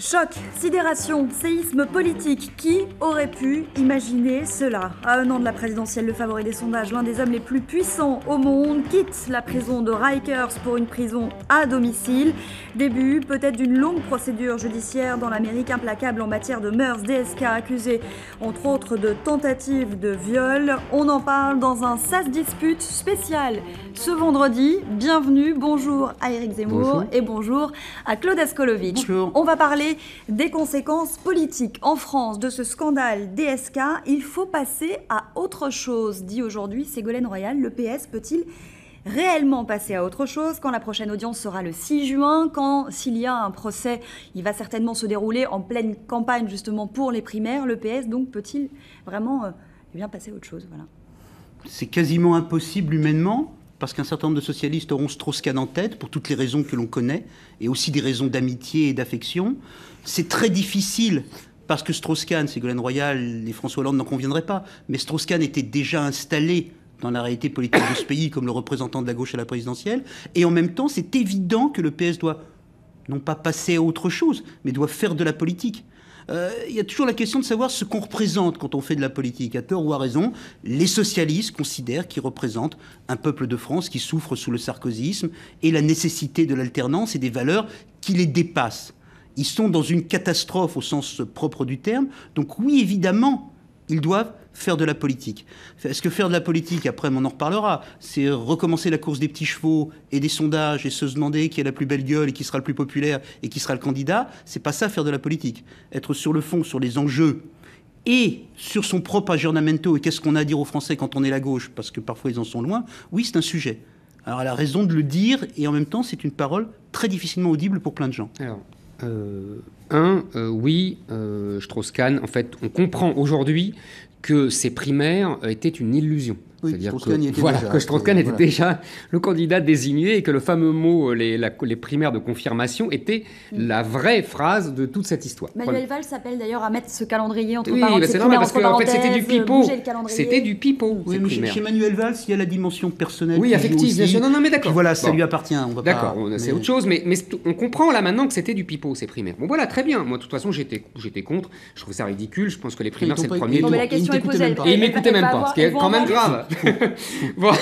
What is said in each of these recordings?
Choc, sidération, séisme politique. Qui aurait pu imaginer cela? À un an de la présidentielle, le favori des sondages, l'un des hommes les plus puissants au monde, quitte la prison de Rikers pour une prison à domicile. Début peut-être d'une longue procédure judiciaire dans l'Amérique implacable en matière de mœurs. DSK accusé entre autres de tentative de viol. On en parle dans un SAS Dispute spécial ce vendredi. Bienvenue, bonjour à Éric Zemmour. Bonjour. Et bonjour à Claude Askolovitch. Bonjour. On va parler des conséquences politiques en France de ce scandale DSK. Il faut passer à autre chose, dit aujourd'hui Ségolène Royal. Le PS peut-il réellement passer à autre chose quand la prochaine audience sera le 6 juin, quand s'il y a un procès, il va certainement se dérouler en pleine campagne justement pour les primaires. Le PS donc peut-il vraiment passer à autre chose, voilà. C'est quasiment impossible humainement, parce qu'un certain nombre de socialistes auront Strauss-Kahn en tête, pour toutes les raisons que l'on connaît, et aussi des raisons d'amitié et d'affection. C'est très difficile, parce que Strauss-Kahn, Ségolène Royal et François Hollande n'en conviendraient pas, mais Strauss-Kahn était déjà installé dans la réalité politique de ce pays comme le représentant de la gauche à la présidentielle, et en même temps, c'est évident que le PS doit, non pas passer à autre chose, mais doit faire de la politique. Il y a toujours la question de savoir ce qu'on représente quand on fait de la politique. À tort ou à raison, les socialistes considèrent qu'ils représentent un peuple de France qui souffre sous le sarkozysme et la nécessité de l'alternance et des valeurs qui les dépassent. Ils sont dans une catastrophe au sens propre du terme. Donc oui, évidemment, ils doivent faire de la politique. Est-ce que faire de la politique, après on en reparlera, c'est recommencer la course des petits chevaux et des sondages et se demander qui a la plus belle gueule et qui sera le plus populaire et qui sera le candidat? C'est pas ça, faire de la politique. Être sur le fond, sur les enjeux et sur son propre aggiornamento et qu'est-ce qu'on a à dire aux Français quand on est la gauche, parce que parfois ils en sont loin, oui, c'est un sujet. Alors elle a raison de le dire et en même temps c'est une parole très difficilement audible pour plein de gens. Alors, oui, Strauss-Kahn, en fait, on comprend aujourd'hui que ces primaires étaient une illusion. Oui, c'est-à-dire que Strauss-Kahn était déjà le candidat désigné et que le fameux mot, les primaires de confirmation, était la vraie phrase de toute cette histoire. Manuel Valls s'appelle d'ailleurs à mettre ce calendrier entre parenthèses. Oui, c'est normal parce qu'en fait c'était du pipeau. C'était du pipeau. Oui, mais chez Manuel Valls, il y a la dimension personnelle. Oui, affective, bien sûr. Non, mais d'accord. Voilà, ça lui appartient. D'accord, c'est autre chose, mais on comprend là maintenant que c'était du pipeau, ces primaires. Bon, voilà, très bien. Moi, de toute façon, j'étais contre. Je trouve ça ridicule. Je pense que les primaires, c'est le premier tour. Mais la question est posée. Et il m'écoutait même pas, ce qui est quand même grave. Bon,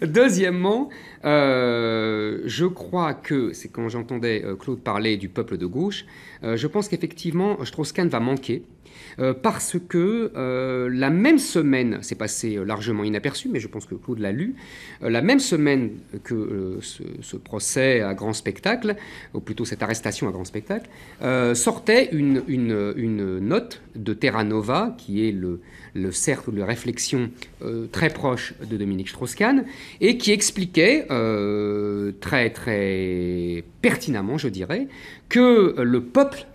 deuxièmement, je crois que, c'est quand j'entendais Claude parler du peuple de gauche, je pense qu'effectivement, Strauss-Kahn va manquer. Parce que la même semaine, c'est passé largement inaperçu, mais je pense que Claude l'a lu, la même semaine que ce procès à grand spectacle, ou plutôt cette arrestation à grand spectacle, sortait une note de Terra Nova, qui est le cercle de réflexion très proche de Dominique Strauss-Kahn, et qui expliquait très, très pertinemment, je dirais, que le peuple,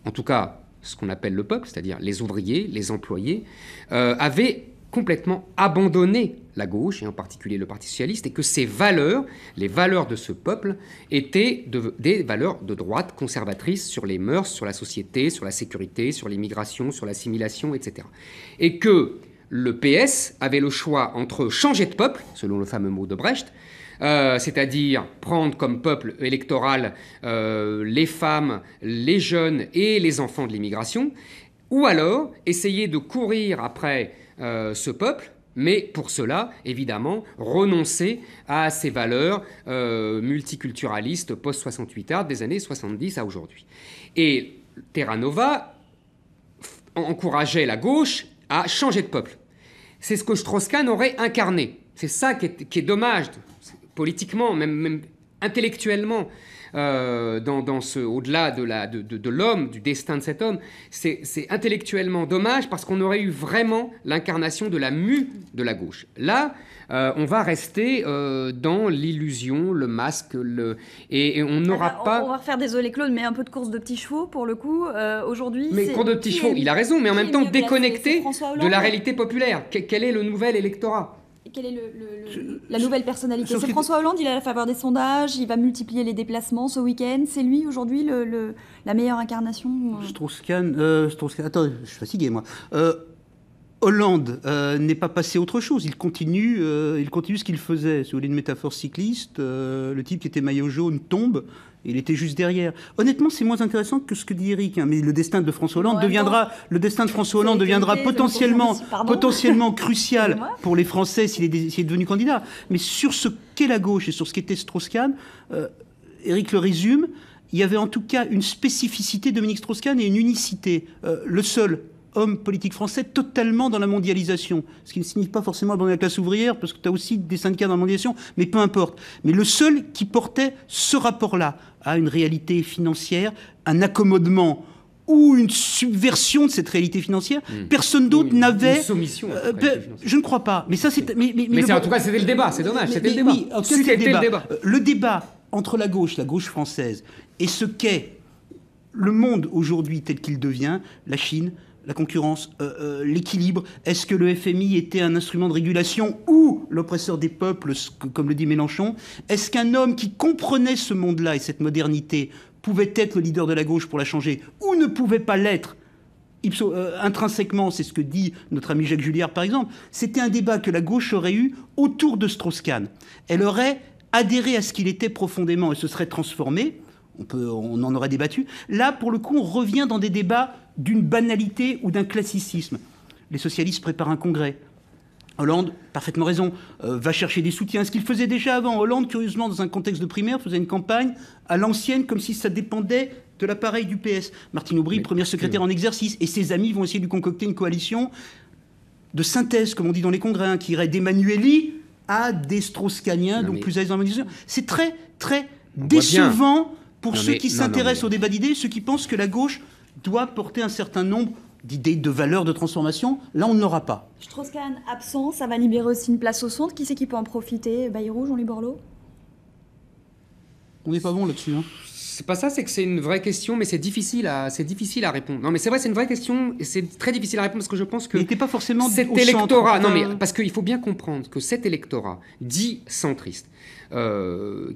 en tout cas ce qu'on appelle le peuple, c'est-à-dire les ouvriers, les employés, avaient complètement abandonné la gauche, et en particulier le Parti socialiste, et que ces valeurs, les valeurs de ce peuple, étaient des valeurs de droite conservatrices sur les mœurs, sur la société, sur la sécurité, sur l'immigration, sur l'assimilation, etc. Et que le PS avait le choix entre changer de peuple, selon le fameux mot de Brecht, c'est-à-dire prendre comme peuple électoral les femmes, les jeunes et les enfants de l'immigration, ou alors essayer de courir après ce peuple, mais pour cela, évidemment, renoncer à ces valeurs multiculturalistes post-68 des années 70 à aujourd'hui. Et Terra Nova encourageait la gauche à changer de peuple. C'est ce que Strauss-Kahn aurait incarné. C'est ça qui est dommage, politiquement, même intellectuellement, au-delà de l'homme, du destin de cet homme, c'est intellectuellement dommage parce qu'on aurait eu vraiment l'incarnation de la mue de la gauche. Là, on va rester dans l'illusion, le masque, et on n'aura pas... On va refaire, désolé Claude, mais un peu de course de petits chevaux pour le coup, aujourd'hui... Mais course de petits chevaux, il a raison, mais en même temps déconnecté de la réalité populaire. Quel est le nouvel électorat ? Quelle est la nouvelle personnalité? C'est François Hollande, il a la faveur des sondages, il va multiplier les déplacements ce week-end. C'est lui aujourd'hui la meilleure incarnation Strauss-Kahn, attends, je suis fatigué moi. Hollande n'est pas passé à autre chose. Il continue ce qu'il faisait. Si vous voulez une métaphore cycliste, le type qui était maillot jaune tombe. Il était juste derrière. Honnêtement, c'est moins intéressant que ce que dit Eric. Hein, mais le destin de François Hollande deviendra potentiellement crucial pour les Français s'il est devenu candidat. Mais sur ce qu'est la gauche et sur ce qu'était Strauss-Kahn, Eric le résume. Il y avait en tout cas une spécificité de Dominique Strauss-Kahn et une unicité. Le seul homme politique français totalement dans la mondialisation. Ce qui ne signifie pas forcément abandonner la classe ouvrière, parce que tu as aussi des syndicats dans la mondialisation, mais peu importe. Mais le seul qui portait ce rapport-là à une réalité financière, un accommodement ou une subversion de cette réalité financière, personne d'autre n'avait... Une soumission. Je ne crois pas. Mais ça, c'est... Mais en tout cas, c'était le débat, c'est dommage, c'était le débat. Oui, c'était le débat. Le débat entre la gauche française, et ce qu'est le monde aujourd'hui tel qu'il devient, la Chine, la concurrence, l'équilibre. Est-ce que le FMI était un instrument de régulation ou l'oppresseur des peuples, comme le dit Mélenchon? Est-ce qu'un homme qui comprenait ce monde-là et cette modernité pouvait être le leader de la gauche pour la changer ou ne pouvait pas l'être intrinsèquement? C'est ce que dit notre ami Jacques Julliard, par exemple. C'était un débat que la gauche aurait eu autour de Strauss-Kahn. Elle aurait adhéré à ce qu'il était profondément et se serait transformé. On en aurait débattu. Là, pour le coup, on revient dans des débats d'une banalité ou d'un classicisme. Les socialistes préparent un congrès. Hollande, parfaitement raison, va chercher des soutiens. Ce qu'il faisait déjà avant. Hollande, curieusement, dans un contexte de primaire, faisait une campagne à l'ancienne, comme si ça dépendait de l'appareil du PS. Martine Aubry, première secrétaire en exercice, et ses amis vont essayer de lui concocter une coalition de synthèse, comme on dit dans les congrès, hein, qui irait d'Emmanueli à des Strauss-Kahniens, donc plus à l'aise dans la mobilisation. C'est très, très décevant pour ceux qui s'intéressent au débat d'idées, ceux qui pensent que la gauche doit porter un certain nombre d'idées, de valeurs, de transformation. Là, on ne l'aura pas. Strauss-Kahn absent, ça va libérer aussi une place au centre. Qui c'est qui peut en profiter? Bayrou, Jean-Louis Borloo? On n'est pas bon là-dessus. Hein. C'est pas ça, c'est que c'est une vraie question, mais c'est difficile à répondre. Non, mais c'est vrai, c'est une vraie question, et c'est très difficile à répondre parce que je pense que... Il n'était pas forcément cet au électorat, centre. non, mais parce qu'il faut bien comprendre que cet électorat dit centriste,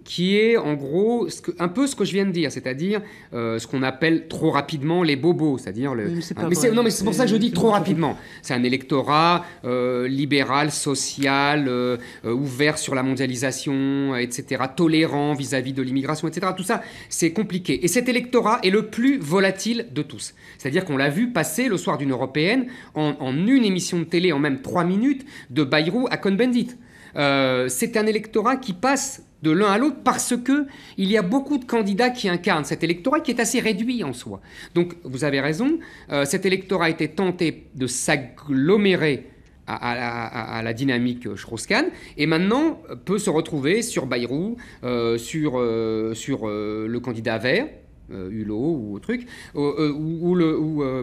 qui est en gros un peu ce que je viens de dire, c'est-à-dire ce qu'on appelle trop rapidement les bobos, c'est-à-dire non, mais c'est pour ça que je dis trop rapidement. C'est un électorat libéral, social, ouvert sur la mondialisation, etc., tolérant vis-à-vis de l'immigration, etc. Tout ça, c'est compliqué. Et cet électorat est le plus volatile de tous. C'est-à-dire qu'on l'a vu passer le soir d'une européenne en une émission de télé, en même 3 minutes, de Bayrou à Cohn-Bendit. C'est un électorat qui passe de l'un à l'autre parce que il y a beaucoup de candidats qui incarnent cet électorat qui est assez réduit en soi. Donc, vous avez raison, cet électorat a été tenté de s'agglomérer à la dynamique Strauss-Kahn et maintenant peut se retrouver sur Bayrou, sur le candidat vert, Hulot ou truc, ou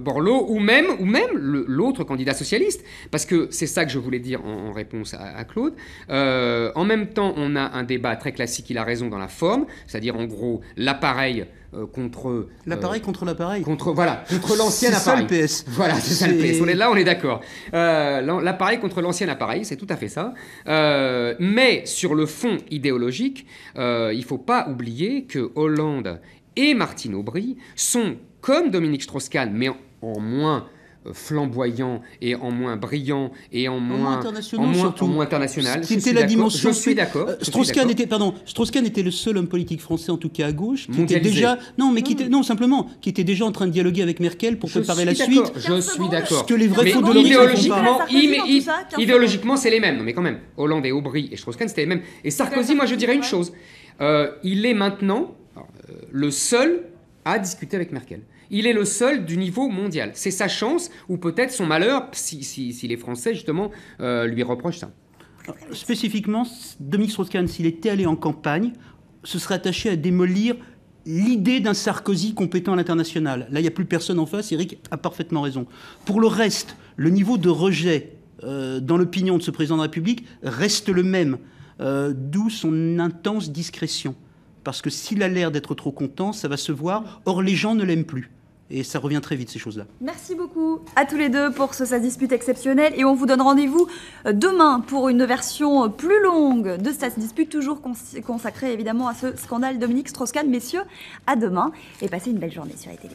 Borloo, ou même l'autre candidat socialiste, parce que c'est ça que je voulais dire en réponse à Claude. En même temps, on a un débat très classique, il a raison dans la forme, c'est-à-dire en gros l'appareil contre... L'appareil contre l'appareil. Contre l'ancien appareil. C'est ça le PS. Voilà, c'est ça le PS. On est d'accord. L'appareil contre l'ancien appareil, c'est tout à fait ça. Mais sur le fond idéologique, il ne faut pas oublier que Hollande et Martine Aubry sont comme Dominique Strauss-Kahn, mais en moins flamboyant et en moins brillant et en moins international. C'était la dimension. Je suis d'accord. Strauss-Kahn était le seul homme politique français, en tout cas à gauche, qui était déjà qui était déjà en train de dialoguer avec Merkel pour préparer la suite. Je suis d'accord. Ce que les vrais faux idéologiquement, c'est les mêmes. Non, mais quand même, Hollande et Aubry et Strauss-Kahn, c'était les mêmes. Et Sarkozy, moi, je dirais une chose. Il est maintenant le seul à discuter avec Merkel. Il est le seul du niveau mondial. C'est sa chance, ou peut-être son malheur, si les Français, justement, lui reprochent ça. Spécifiquement, Dominique Strauss-Kahn, s'il était allé en campagne, se serait attaché à démolir l'idée d'un Sarkozy compétent à l'international. Là, il n'y a plus personne en face. Eric a parfaitement raison. Pour le reste, le niveau de rejet dans l'opinion de ce président de la République reste le même, d'où son intense discrétion. Parce que s'il a l'air d'être trop content, ça va se voir. Or, les gens ne l'aiment plus. Et ça revient très vite, ces choses-là. Merci beaucoup à tous les deux pour ce Ça se dispute exceptionnel. Et on vous donne rendez-vous demain pour une version plus longue de Ça se dispute, toujours consacrée évidemment à ce scandale Dominique Strauss-Kahn. Messieurs, à demain et passez une belle journée sur RTL.